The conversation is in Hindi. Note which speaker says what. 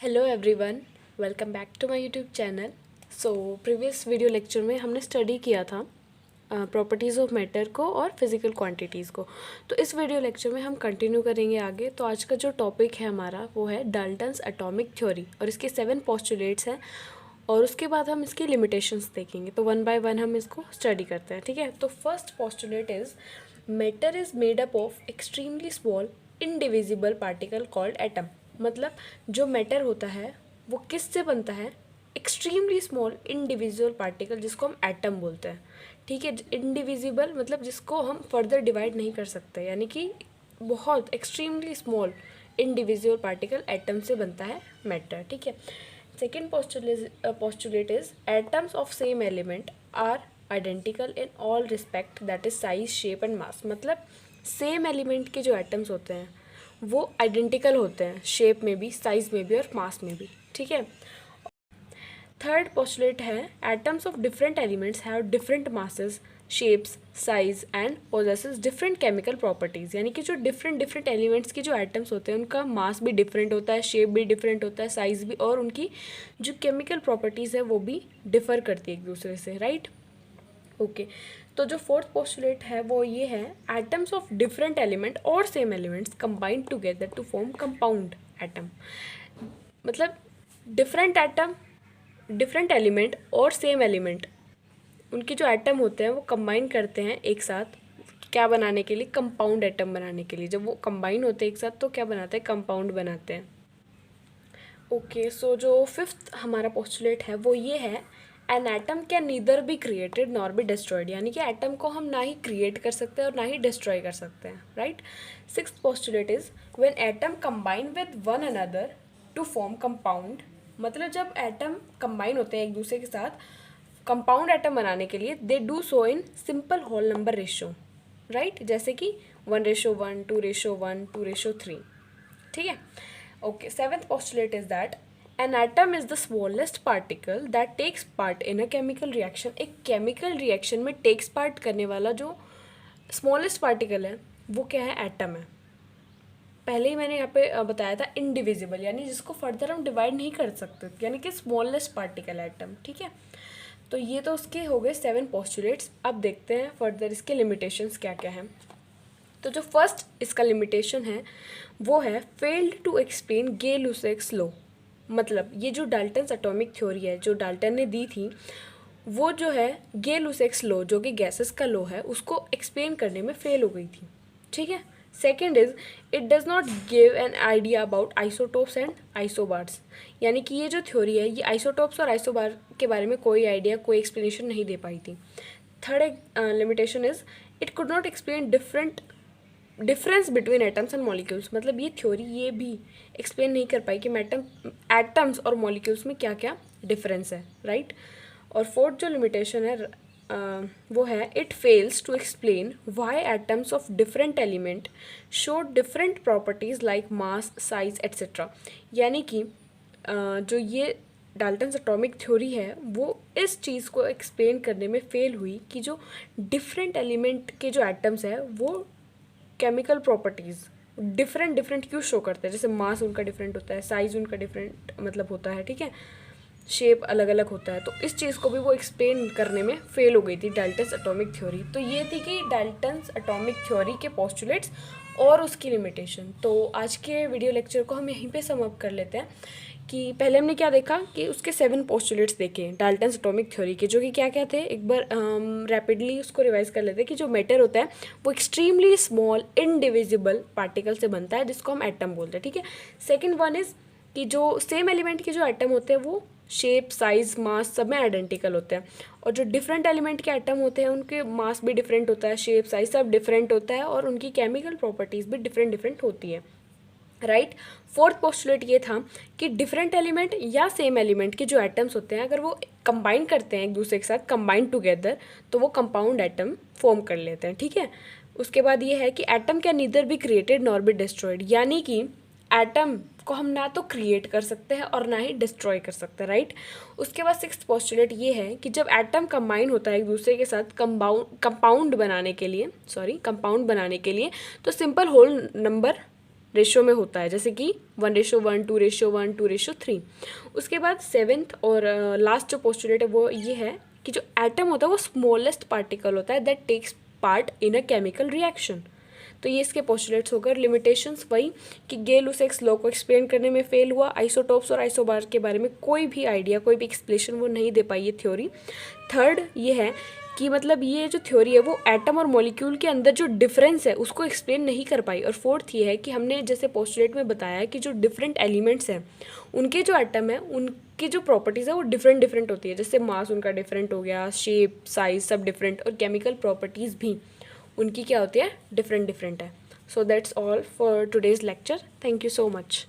Speaker 1: Hello everyone, welcome back to my YouTube channel. So previous video lecture में हमने स्टडी किया था प्रॉपर्टीज़ ऑफ मैटर को और फिज़िकल क्वांटिटीज़ को। तो इस वीडियो लेक्चर में हम कंटिन्यू करेंगे आगे। तो आज का जो टॉपिक है हमारा वो है डाल्टन्स एटॉमिक थ्योरी और इसके 7 पोस्टुलेट्स हैं और उसके बाद हम इसकी लिमिटेशंस देखेंगे। तो वन बाय वन हम इसको स्टडी करते हैं, ठीक है। तो first postulate is matter is made up of extremely small indivisible particle called atom. मतलब जो मैटर होता है वो किससे बनता है? एक्सट्रीमली स्मॉल इंडिविजुअल पार्टिकल, जिसको हम एटम बोलते हैं, ठीक है। इंडिविजिबल मतलब जिसको हम फर्दर डिवाइड नहीं कर सकते, यानी कि बहुत extremely small individual particle atom से बनता है मैटर, ठीक है। Second postulate is atoms of same element are identical in all respect, that is size, shape and mass. मतलब सेम एलिमेंट के जो एटम्स होते हैं वो आइडेंटिकल होते हैं, शेप में भी, साइज में भी और मास में भी, ठीक है। थर्ड पोस्टुलेट है atoms of different elements have different masses, shapes, size and possesses different chemical properties. यानी कि जो डिफरेंट एलिमेंट्स के जो एटम्स होते हैं उनका मास भी डिफरेंट होता है, शेप भी डिफरेंट होता है, साइज भी, और उनकी जो केमिकल प्रॉपर्टीज़ है वो भी डिफर करती है एक दूसरे से, राइट। ओके तो जो फोर्थ पोस्टुलेट है वो ये है एटम्स ऑफ डिफरेंट एलिमेंट और same elements combined together to form compound atom. मतलब डिफरेंट एटम, डिफरेंट एलिमेंट और सेम एलिमेंट, उनके जो एटम होते हैं वो कंबाइन करते हैं एक साथ, क्या बनाने के लिए? कंपाउंड एटम बनाने के लिए। जब वो कंबाइन होते हैं एक साथ तो क्या बनाते हैं? कंपाउंड बनाते हैं। ओके सो जो फिफ्थ हमारा पोस्टुलेट है वो ये है an atom can neither be created nor be destroyed. यानी कि एटम को हम ना ही क्रिएट कर सकते हैं और ना ही डिस्ट्रॉय कर सकते हैं, right. Sixth postulate is when atom combine with one another to form compound. मतलब जब एटम कंबाइन होते हैं एक दूसरे के साथ कंपाउंड एटम बनाने के लिए, they do so in simple whole number ratio, right. जैसे कि 1:1, 2:1, 2:3, ठीक है। Okay seventh postulate is that an atom is the smallest particle that takes part in a chemical reaction। एक chemical reaction में takes part करने वाला जो smallest particle है वो क्या है? एटम है। पहले ही मैंने यहाँ पे बताया था indivisible, यानी जिसको फर्दर हम डिवाइड नहीं कर सकते, यानी कि smallest particle एटम, ठीक है। तो ये तो उसके हो गए 7 पोस्टुलेट्स। अब देखते हैं फर्दर इसके लिमिटेशंस क्या क्या हैं। तो जो फर्स्ट इसका लिमिटेशन है वो है फेल्ड टू एक्सप्लेन गे-लुसेक्स लॉ। मतलब ये जो डाल्टन्स एटॉमिक थ्योरी है जो डाल्टन ने दी थी वो जो है गे-लुसेक्स लॉ, जो कि गैसेस का लॉ है, उसको एक्सप्लेन करने में फेल हो गई थी, ठीक है। Second is it does not give an idea about isotopes and isobars. यानी कि ये जो थ्योरी है ये आइसोटोप्स और आइसोबार के बारे में कोई आइडिया, कोई एक्सप्लेनेशन नहीं दे पाई थी। Third limitation is it could not explain difference between atoms and molecules. मतलब ये थ्योरी ये भी एक्सप्लेन नहीं कर पाई कि एटम्स और मॉलिक्यूल्स में क्या क्या डिफरेंस है, राइट। और फोर्थ जो लिमिटेशन है वो है it fails to explain why atoms of different element show different properties like mass, size etcetera. यानी कि जो ये डाल्टन्स एटॉमिक थ्योरी है वो इस चीज़ को एक्सप्लेन करने में फेल हुई कि जो डिफरेंट एलिमेंट के जो एटम्स हैं वो केमिकल प्रॉपर्टीज़ डिफरेंट क्यों शो करते हैं। जैसे मास उनका डिफरेंट होता है, साइज़ उनका डिफरेंट मतलब होता है, ठीक है, शेप अलग अलग होता है। तो इस चीज़ को भी वो एक्सप्लेन करने में फेल हो गई थी डाल्टन्स एटॉमिक थ्योरी। तो ये थी कि डाल्टन्स एटॉमिक थ्योरी के पोस्टुलेट्स और उसकी लिमिटेशन। तो आज के वीडियो लेक्चर को हम यहीं पे सम अप कर लेते हैं कि पहले हमने क्या देखा कि उसके 7 पोस्टुलेट्स देखे डाल्टन्स एटॉमिक थ्योरी के, जो कि क्या क्या थे। एक बार रैपिडली उसको रिवाइज कर लेते हैं कि जो मैटर होता है वो एक्सट्रीमली स्मॉल इनडिविजिबल पार्टिकल से बनता है जिसको हम एटम बोलते हैं, ठीक है। सेकेंड वन इज़ कि जो सेम एलिमेंट के जो एटम होते हैं वो शेप, साइज, मास सब में आइडेंटिकल होते हैं, और जो डिफरेंट एलिमेंट के एटम होते हैं उनके मास भी डिफरेंट होता है, शेप, साइज सब डिफरेंट होता है, और उनकी केमिकल प्रॉपर्टीज़ भी डिफरेंट होती है, राइट। फोर्थ पोस्टुलेट ये था कि डिफरेंट एलिमेंट या सेम एलिमेंट के जो एटम्स होते हैं अगर वो कंबाइन करते हैं एक दूसरे के साथ, कंबाइन टुगेदर, तो वो कंपाउंड एटम फॉर्म कर लेते हैं, ठीक है। उसके बाद ये है कि atom can neither be created nor be destroyed. यानी कि एटम को हम ना तो क्रिएट कर सकते हैं और ना ही डिस्ट्रॉय कर सकते हैं, राइट। उसके बाद सिक्स्थ पोस्टुलेट ये है कि जब एटम कंबाइन होता है एक दूसरे के साथ कंपाउंड बनाने के लिए तो सिंपल होल नंबर रेशो में होता है, जैसे कि 1:1, 2:1, 2:3। उसके बाद सेवेंथ और लास्ट जो पोस्टुलेट है वो ये है कि जो एटम होता है वो स्मॉलेस्ट पार्टिकल होता है that takes part in a chemical reaction. तो ये इसके पोस्टुलेट्स होकर। लिमिटेशंस वही कि गै-लुसाक्स लॉ को एक्सप्लेन करने में फेल हुआ। आइसोटोप्स और आइसोबार के बारे में कोई भी आइडिया, कोई भी एक्सप्लेनेशन वो नहीं दे पाई ये थ्योरी। थर्ड ये है कि मतलब ये जो थ्योरी है वो एटम और मॉलिक्यूल के अंदर जो डिफरेंस है उसको एक्सप्लेन नहीं कर पाई। और फोर्थ ये है कि हमने जैसे पोस्टुलेट में बताया कि जो डिफरेंट एलिमेंट्स हैं उनके जो एटम है उनकी जो प्रॉपर्टीज़ है वो डिफरेंट डिफरेंट होती है, जैसे मास उनका डिफरेंट हो गया, शेप, साइज सब डिफरेंट, और केमिकल प्रॉपर्टीज़ भी उनकी क्या होती है, डिफरेंट डिफरेंट है। So that's all for today's lecture. Thank you so much.